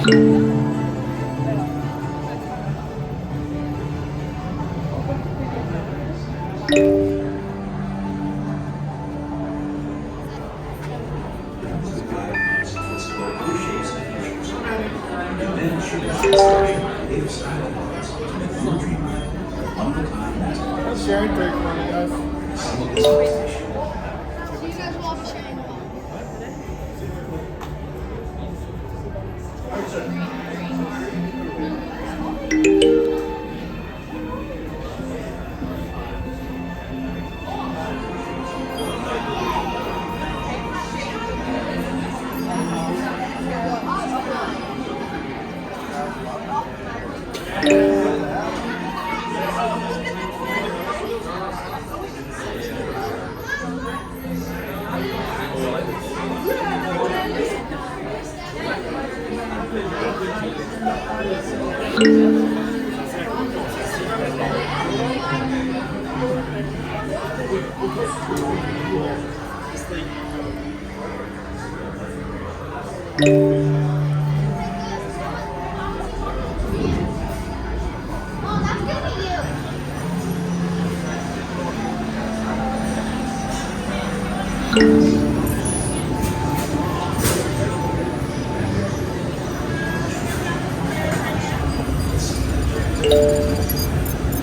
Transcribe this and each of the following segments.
Sharing break for me, guys. You guys will all be sharing. Oh, that's good for you.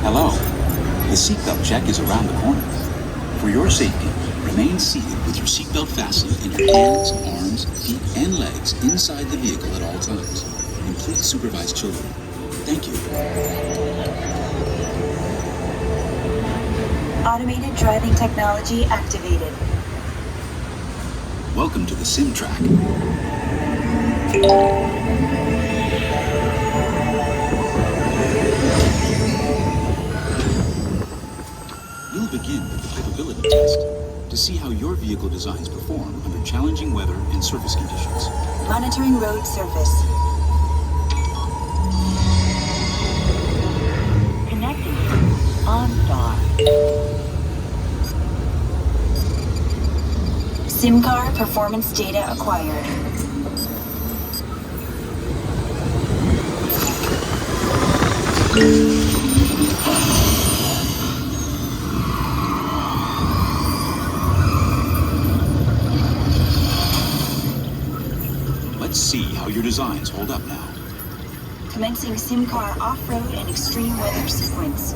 Hello. The seatbelt check is around the corner. For your safety, remain seated with your seatbelt fastened and your hands, arms, feet, and legs inside the vehicle at all times. And please supervise children. Thank you. Automated driving technology activated. Welcome to the sim track. We'll begin with the capability test to see how your vehicle designs perform under challenging weather and surface conditions. Monitoring road surface. Connecting. OnStar. SIM-car performance data acquired. Let's see how your designs hold up now. Commencing SIM-car off-road and extreme weather sequence.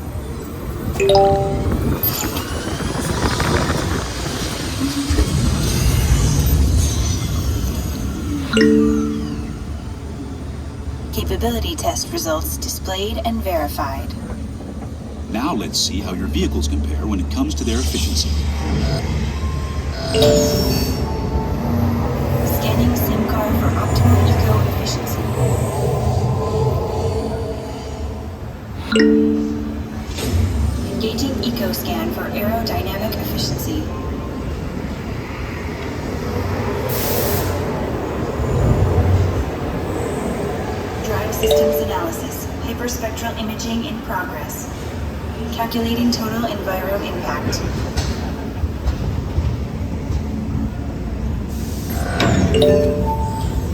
Capability test results displayed and verified. Now let's see how your vehicles compare when it comes to their efficiency. Scanning SIM-car for optimal eco-efficiency. Engaging EcoScan for aerodynamic efficiency. Drive systems analysis. Hyperspectral imaging in progress. Calculating total enviro impact.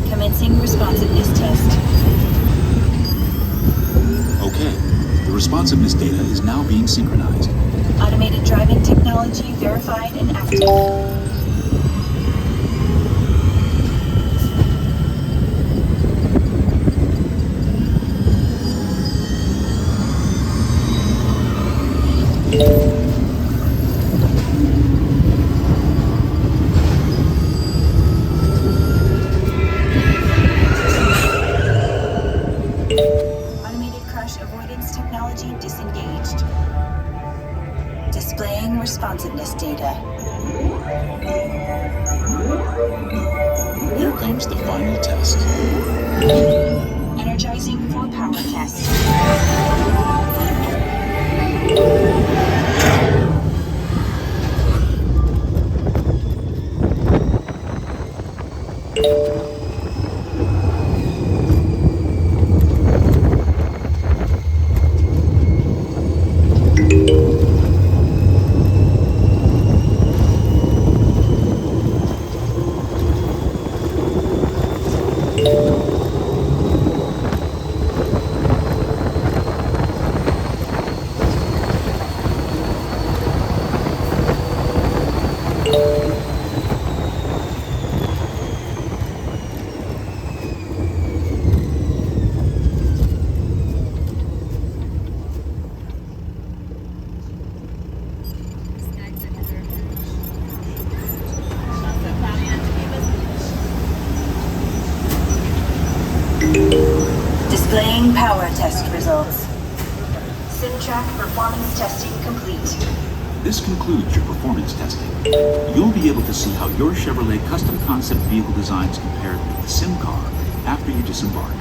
Commencing responsiveness test. Okay, the responsiveness data is now being synchronized. Automated driving technology verified and active. Automated crash avoidance technology disengaged. Displaying responsiveness data. Here comes the final test. Energizing for power test. power test results. SimTrack performance testing complete. This concludes your performance testing. You'll be able to see how your Chevrolet custom concept vehicle designs compare with the sim car after you disembark.